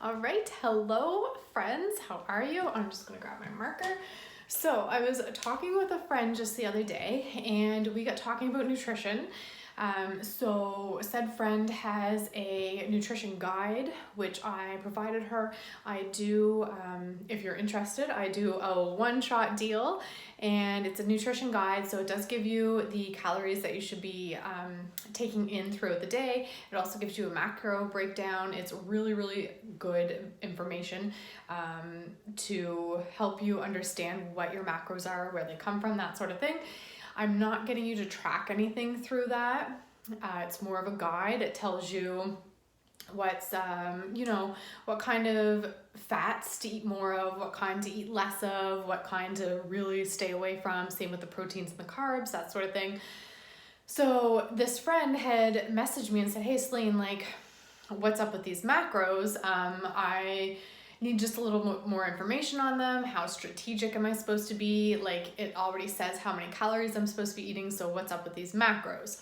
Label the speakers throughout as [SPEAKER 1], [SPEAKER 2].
[SPEAKER 1] All right, hello friends, how are you? I'm just gonna grab my marker. So I was talking with a friend just the other day and we got talking about nutrition. So said friend has a nutrition guide, which I provided her. I do, if you're interested, I do a one-shot deal and it's a nutrition guide. So it does give you the calories that you should be taking in throughout the day. It also gives you a macro breakdown. It's really, really good information to help you understand what your macros are, where they come from, that sort of thing. I'm not getting you to track anything through that. It's more of a guide. It tells you what's, what kind of fats to eat more of, what kind to eat less of, what kind to really stay away from. Same with the proteins and the carbs, that sort of thing. So this friend had messaged me and said, hey, Celine, like, what's up with these macros? I need just a little more information on them. How strategic am I supposed to be? Like, it already says how many calories I'm supposed to be eating, so what's up with these macros?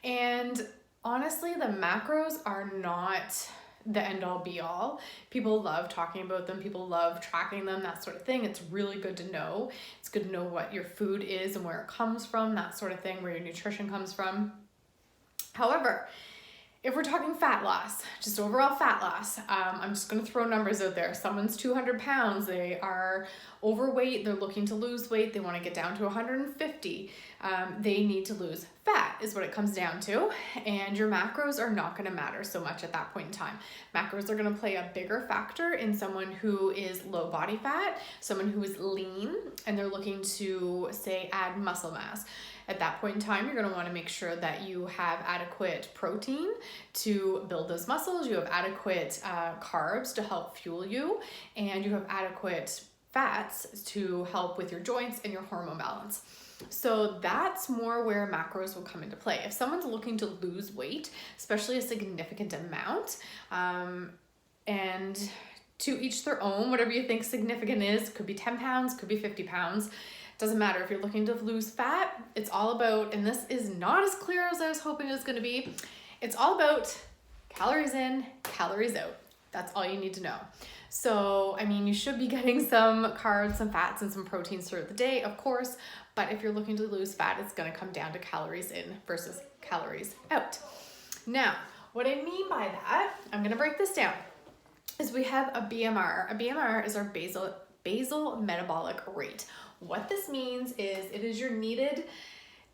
[SPEAKER 1] And honestly, the macros are not the end all be all. People love talking about them. People love tracking them, that sort of thing. It's really good to know. It's good to know what your food is and where it comes from, that sort of thing, where your nutrition comes from. However, if we're talking fat loss, just overall fat loss, I'm just going to throw numbers out there. Someone's 200 pounds, they are overweight, they're looking to lose weight, they want to get down to 150. They need to lose fat is what it comes down to. And your macros are not going to matter so much at that point in time. Macros are going to play a bigger factor in someone who is low body fat, someone who is lean, and they're looking to, say, add muscle mass. At that point in time, you're going to want to make sure that you have adequate protein to build those muscles, you have adequate carbs to help fuel you, and you have adequate fats to help with your joints and your hormone balance. So that's more where macros will come into play. If someone's looking to lose weight, especially a significant amount, and to each their own, whatever you think significant is, could be 10 pounds, could be 50 pounds, doesn't matter. If you're looking to lose fat, it's all about, and this is not as clear as I was hoping it was going to be, it's all about calories in, calories out. That's all you need to know. So, I mean, you should be getting some carbs, some fats, and some proteins throughout the day, of course, but if you're looking to lose fat, it's going to come down to calories in versus calories out. Now, what I mean by that, I'm going to break this down, is we have a BMR. A BMR is our basal metabolic rate. What this means is it is your needed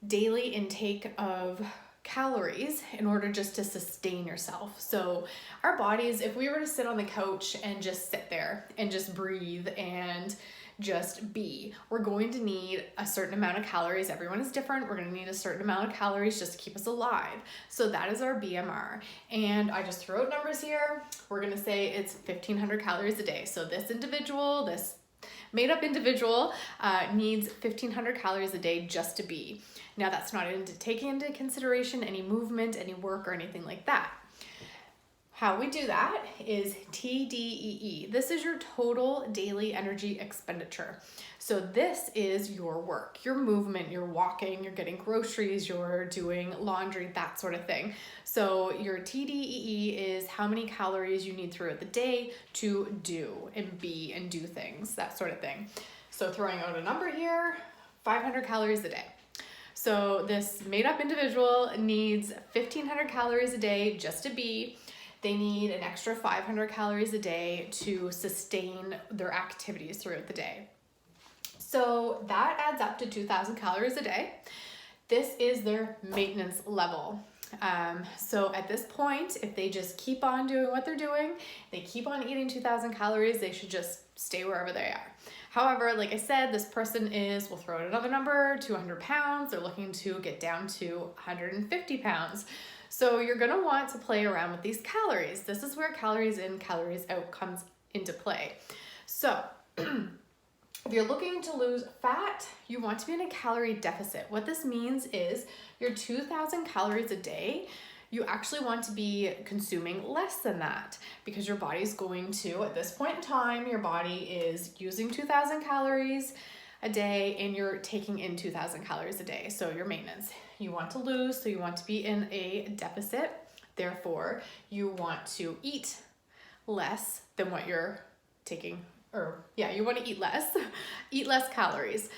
[SPEAKER 1] daily intake of calories in order just to sustain yourself. So our bodies, if we were to sit on the couch and just sit there and just breathe and just be, we're going to need a certain amount of calories. Everyone is different. We're going to need a certain amount of calories just to keep us alive. So that is our BMR. And I just throw out numbers here. We're going to say it's 1,500 calories a day. So this individual, this made up individual needs 1,500 calories a day just to be. Now that's not taking into consideration any movement, any work, or anything like that. How we do that is TDEE. This is your total daily energy expenditure. So this is your work, your movement, you're walking, you're getting groceries, you're doing laundry, that sort of thing. So your TDEE is how many calories you need throughout the day to do and be and do things, that sort of thing. So throwing out a number here, 500 calories a day. So this made up individual needs 1,500 calories a day just to be. They need an extra 500 calories a day to sustain their activities throughout the day. So that adds up to 2,000 calories a day. This is their maintenance level. So at this point, if they just keep on doing what they're doing, they keep on eating 2,000 calories, they should just stay wherever they are. However, like I said, this person is, we'll throw out another number, 200 pounds. They're looking to get down to 150 pounds. So you're going to want to play around with these calories. This is where calories in, calories out comes into play. So if you're looking to lose fat, you want to be in a calorie deficit. What this means is your 2,000 calories a day, you actually want to be consuming less than that because your body's going to, at this point in time, your body is using 2,000 calories a day and you're taking in 2,000 calories a day. So your maintenance, you want to lose, so you want to be in a deficit. Therefore, you want to eat less than what you're taking, or yeah, you want to eat less calories.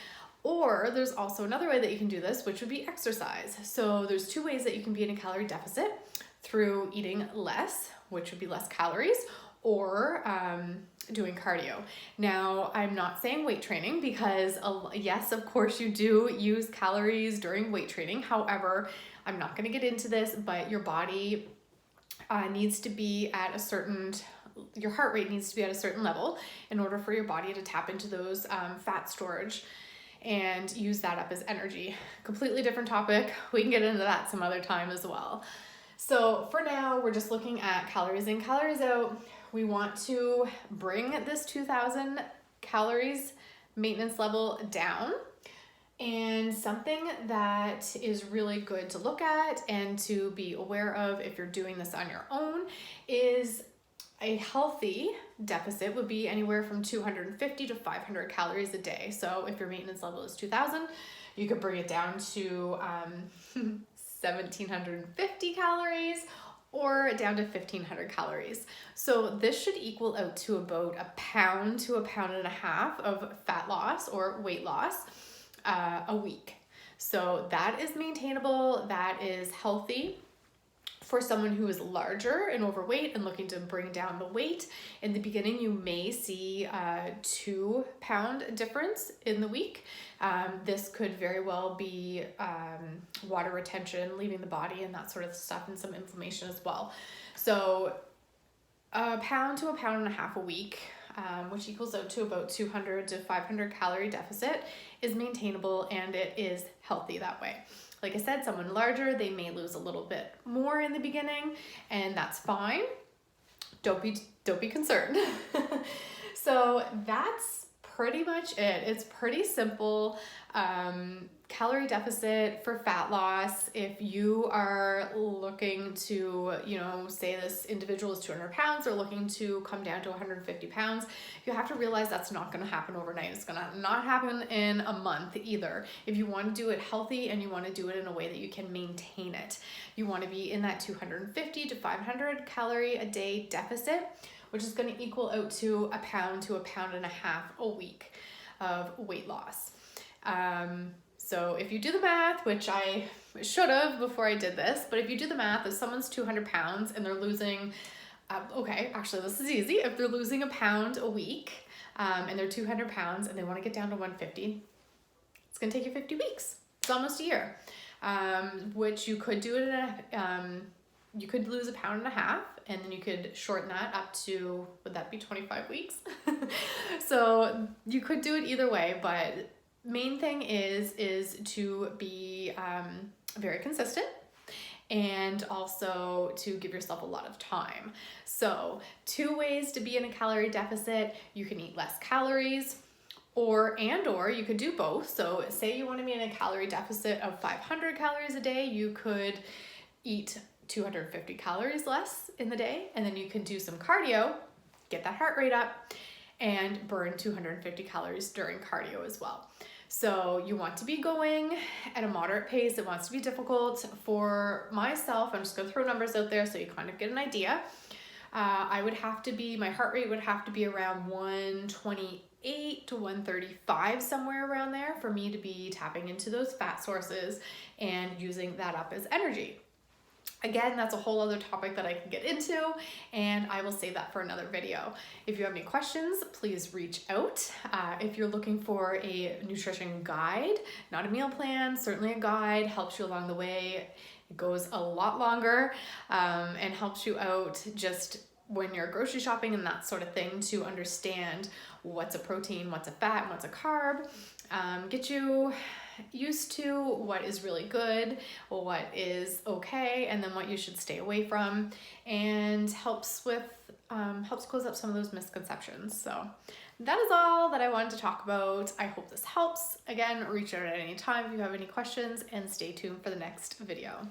[SPEAKER 1] Or there's also another way that you can do this, which would be exercise. So there's two ways that you can be in a calorie deficit: through eating less, which would be less calories, or doing cardio. Now, I'm not saying weight training because yes, of course you do use calories during weight training. However, I'm not going to get into this, but your body needs to be at a certain, your heart rate needs to be at a certain level in order for your body to tap into those fat storage and use that up as energy. Completely different topic. We can get into that some other time as well. So for now, we're just looking at calories in, calories out. We want to bring this 2,000 calories maintenance level down. And something that is really good to look at and to be aware of if you're doing this on your own is a healthy deficit would be anywhere from 250 to 500 calories a day. So if your maintenance level is 2,000, you could bring it down to 1,750 calories or down to 1,500 calories. So this should equal out to about a pound to a pound and a half of fat loss or weight loss a week. So that is maintainable, that is healthy. For someone who is larger and overweight and looking to bring down the weight, in the beginning you may see a 2-pound difference in the week. This could very well be water retention, leaving the body and that sort of stuff, and some inflammation as well. So a pound to a pound and a half a week, which equals out to about 200 to 500 calorie deficit, is maintainable and it is healthy that way. Like I said, someone larger, they may lose a little bit more in the beginning, and that's fine. Don't be concerned. So that's pretty much it. It's pretty simple. Calorie deficit for fat loss. If you are looking to, say this individual is 200 pounds, or looking to come down to 150 pounds, you have to realize that's not going to happen overnight. It's going to not happen in a month either. If you want to do it healthy and you want to do it in a way that you can maintain it, you want to be in that 250 to 500 calorie a day deficit, which is going to equal out to a pound to a pound and a half a week of weight loss. So if you do the math, which I should have before I did this, but if you do the math, if someone's 200 pounds and they're losing, actually this is easy. If they're losing a pound a week and they're 200 pounds and they want to get down to 150, it's going to take you 50 weeks. It's almost a year, which you could do it in you could lose a pound and a half, and then you could shorten that up to, would that be 25 weeks? So you could do it either way, but main thing is to be very consistent, and also to give yourself a lot of time. So 2 ways to be in a calorie deficit: you can eat less calories, or you could do both. So say you want to be in a calorie deficit of 500 calories a day, you could eat 250 calories less in the day, and then you can do some cardio, get that heart rate up, and burn 250 calories during cardio as well. So you want to be going at a moderate pace. It wants to be difficult. For myself, I'm just going to throw numbers out there so you kind of get an idea. My heart rate would have to be around 128 to 135, somewhere around there, for me to be tapping into those fat sources and using that up as energy. Again, that's a whole other topic that I can get into, and I will save that for another video. If you have any questions, please reach out. If you're looking for a nutrition guide, not a meal plan, certainly a guide, helps you along the way. It goes a lot longer and helps you out just when you're grocery shopping and that sort of thing, to understand what's a protein, what's a fat, and what's a carb. Get you used to what is really good, what is okay, and then what you should stay away from, and helps close up some of those misconceptions. So that is all that I wanted to talk about. I hope this helps. Again, reach out at any time if you have any questions, and stay tuned for the next video.